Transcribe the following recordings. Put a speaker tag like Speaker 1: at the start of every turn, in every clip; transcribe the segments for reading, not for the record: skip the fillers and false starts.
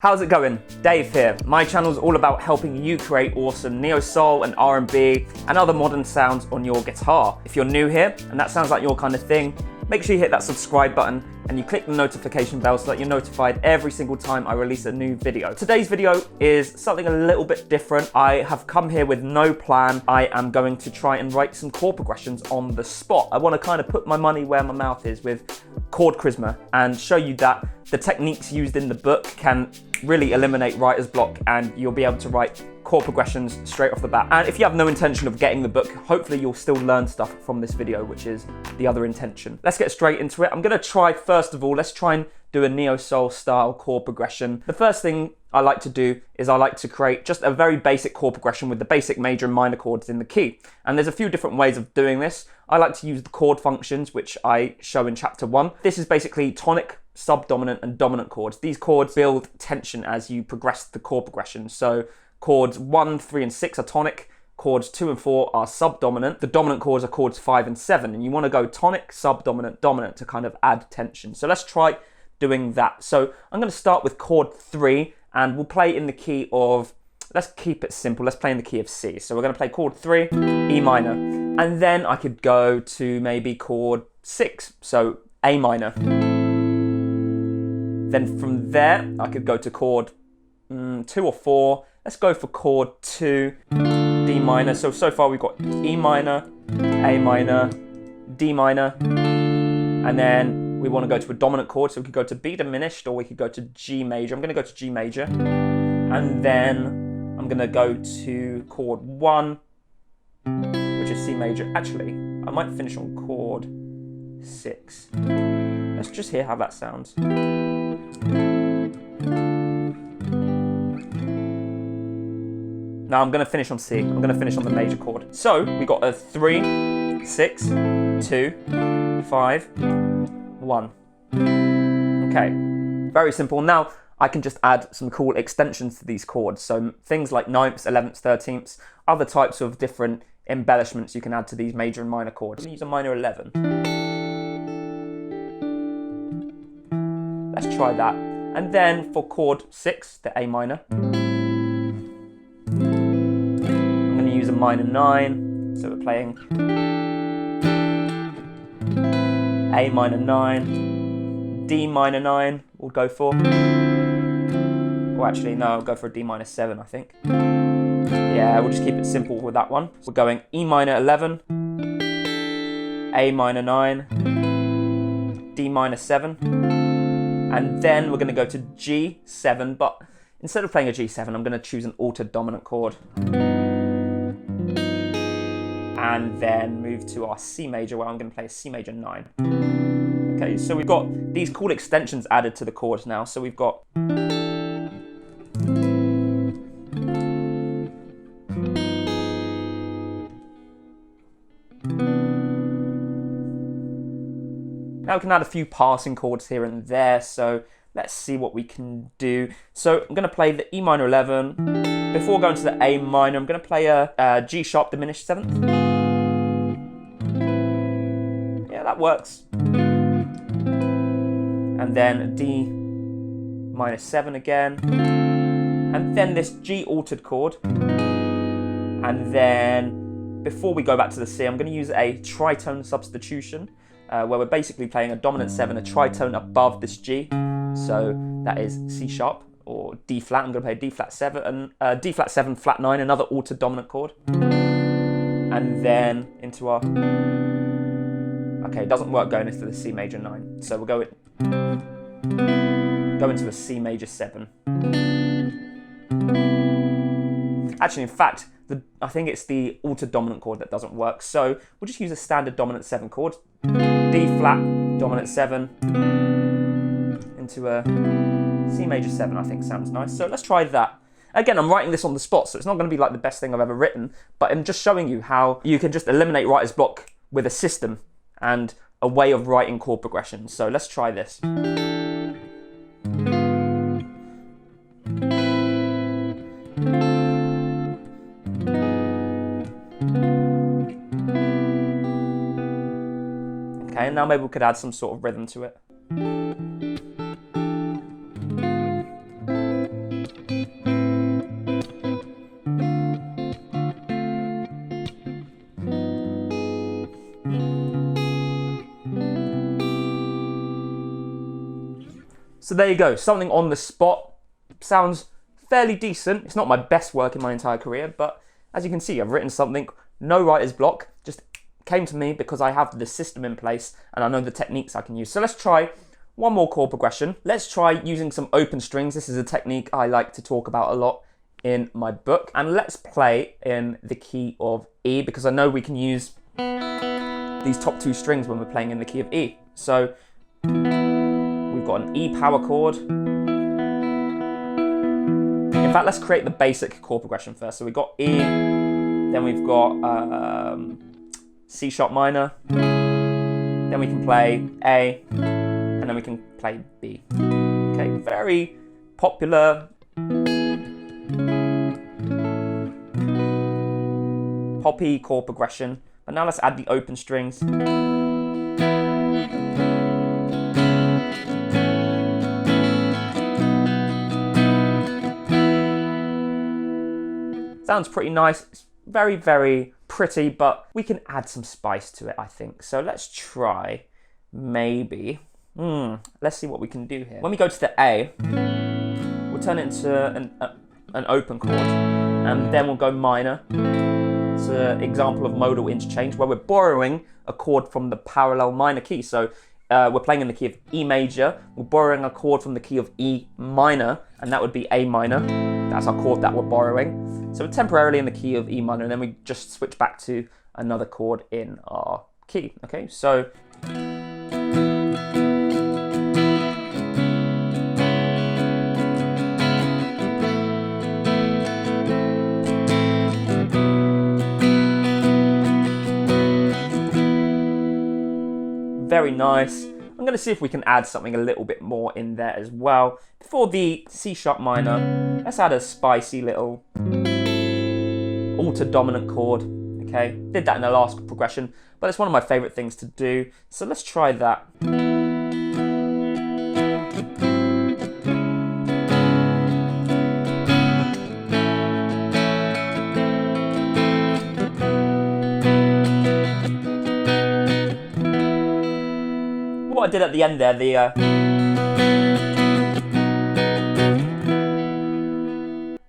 Speaker 1: How's it going? Dave here. My channel is all about helping you create awesome neo-soul and R&B and other modern sounds on your guitar. If you're new here and that sounds like your kind of thing, make sure you hit that subscribe button and you click the notification bell so that you're notified every single time I release a new video. Today's video is something a little bit different. I have come here with no plan. I am going to try and write some chord progressions on the spot. I want to kind of put my money where my mouth is with chord charisma and show you that the techniques used in the book can really eliminate writer's block and you'll be able to write chord progressions straight off the bat. And if you have no intention of getting the book, hopefully you'll still learn stuff from this video, which is the other intention. Let's get straight into it. I'm gonna try, first of all, let's try and do a neo-soul style chord progression. The first thing I like to do is I like to create just a very basic chord progression with the basic major and minor chords in the key. And there's a few different ways of doing this. I like to use the chord functions, which I show in chapter 1. This is basically tonic, subdominant, and dominant chords. These chords build tension as you progress the chord progression. So chords 1, 3, and 6 are tonic. Chords 2 and 4 are subdominant. The dominant chords are chords 5 and 7. And you want to go tonic, subdominant, dominant to kind of add tension. So let's try doing that. So I'm going to start with chord 3 and we'll play in the key of, let's keep it simple, let's play in the key of C. So we're going to play chord 3, E minor. And then I could go to maybe chord 6, so A minor. Then from there, I could go to chord 2 or 4. Let's go for chord 2, D minor. So far we've got E minor, A minor, D minor, and then we want to go to a dominant chord, so we could go to B diminished or we could go to G major. I'm going to go to G major, and then I'm going to go to chord 1, which is C major. Actually, I might finish on chord 6. Let's just hear how that sounds. Now I'm going to finish on C. I'm going to finish on the major chord. So we got a 3, 6, 2, 5, 1. Okay, very simple. Now I can just add some cool extensions to these chords. So things like 9ths, 11ths, 13ths, other types of different embellishments you can add to these major and minor chords. I'm going to use a minor 11. Let's try that. And then for chord 6, the A minor, I'm going to use a minor 9. So we're playing A minor 9, D minor 9 we'll go for. Or actually, no, I'll go for a D minor 7, I think. Yeah, we'll just keep it simple with that one. We're going E minor 11, A minor 9, D minor 7, and then we're going to go to G7, but instead of playing a G7, I'm going to choose an altered dominant chord. And then move to our C major, where I'm going to play a C major 9. Okay, so we've got these cool extensions added to the chords now. So we've got now we can add a few passing chords here and there. So let's see what we can do. So I'm going to play the E minor 11. Before going to the A minor, I'm going to play a G sharp diminished 7th. Yeah, that works. And then a D minor 7 again. And then this G altered chord. And then before we go back to the C, I'm going to use a tritone substitution, where we're basically playing a dominant 7, a tritone above this G. So that is C sharp or D flat. I'm going to play D flat 7, D flat 7, flat 9, another altered dominant chord. And then into our, okay, it doesn't work going into the C major 9. So we'll go into the C major 7. Actually, in fact, I think it's the altered dominant chord that doesn't work. So we'll just use a standard dominant 7 chord. D flat, dominant 7, into a C major 7, I think sounds nice. So let's try that. Again, I'm writing this on the spot, so it's not going to be like the best thing I've ever written, but I'm just showing you how you can just eliminate writer's block with a system and a way of writing chord progressions. So let's try this. Okay, and now maybe we could add some sort of rhythm to it. So there you go, something on the spot. Sounds fairly decent. It's not my best work in my entire career, but as you can see, I've written something, no writer's block, just came to me because I have the system in place and I know the techniques I can use. So let's try one more chord progression. Let's try using some open strings. This is a technique I like to talk about a lot in my book. And let's play in the key of E because I know we can use these top two strings when we're playing in the key of E. So we've got an E power chord. In fact, let's create the basic chord progression first. So we've got E, then we've got C sharp minor, then we can play A, and then we can play B. Okay, very popular, poppy chord progression. But now let's add the open strings. Sounds pretty nice. It's very, very pretty, but we can add some spice to it, I think. So let's try maybe, let's see what we can do here. When we go to the A, we'll turn it into an open chord, and then we'll go minor. It's an example of modal interchange where we're borrowing a chord from the parallel minor key. So we're playing in the key of E major, we're borrowing a chord from the key of E minor, and that would be A minor. That's our chord that we're borrowing. So we're temporarily in the key of E minor, and then we just switch back to another chord in our key. Okay, so very nice. I'm going to see if we can add something a little bit more in there as well. Before the C sharp minor, let's add a spicy little altered dominant chord. Okay, did that in the last progression, but it's one of my favorite things to do. So let's try that. What I did at the end there, the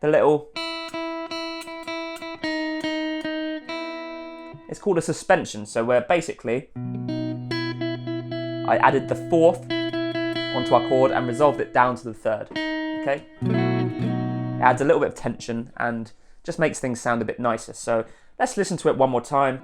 Speaker 1: little, it's called a suspension. So where basically I added the fourth onto our chord and resolved it down to the third. Okay, it adds a little bit of tension and just makes things sound a bit nicer. So let's listen to it one more time.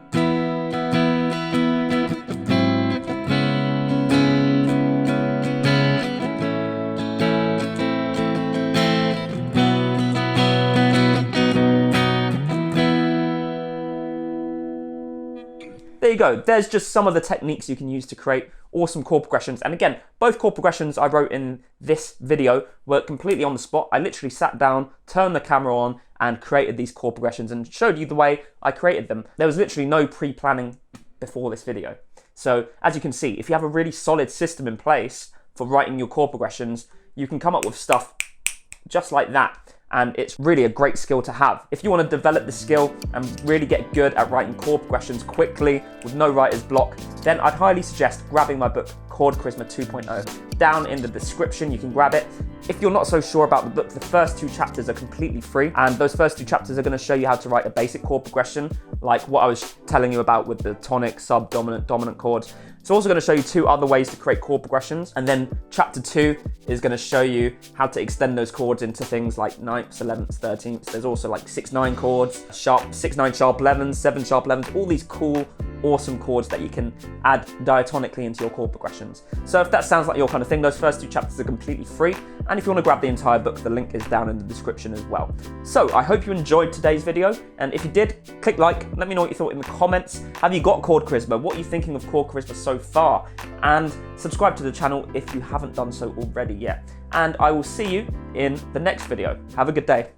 Speaker 1: There you go, there's just some of the techniques you can use to create awesome chord progressions. And again, both chord progressions I wrote in this video were completely on the spot. I literally sat down, turned the camera on, and created these chord progressions and showed you the way I created them. There was literally no pre-planning before this video. So as you can see, if you have a really solid system in place for writing your chord progressions, you can come up with stuff just like that. And it's really a great skill to have. If you want to develop the skill and really get good at writing chord progressions quickly with no writer's block, then I'd highly suggest grabbing my book, Chord Charisma 2.0. Down in the description, you can grab it. If you're not so sure about the book, the first 2 chapters are completely free, and those first 2 chapters are going to show you how to write a basic chord progression, like what I was telling you about with the tonic, sub, dominant, dominant chords. It's also going to show you 2 other ways to create chord progressions, and then chapter 2 is going to show you how to extend those chords into things like 9ths, 11ths, 13ths. There's also like 6-9 chords, sharp 6-9 sharp 11s, 7 sharp 11s, all these cool, awesome chords that you can add diatonically into your chord progressions. So if that sounds like your kind of thing, those first 2 chapters are completely free. And if you want to grab the entire book, the link is down in the description as well. So I hope you enjoyed today's video. And if you did, click like, let me know what you thought in the comments. Have you got Chord Charisma? What are you thinking of Chord Charisma so far? And subscribe to the channel if you haven't done so already yet. And I will see you in the next video. Have a good day.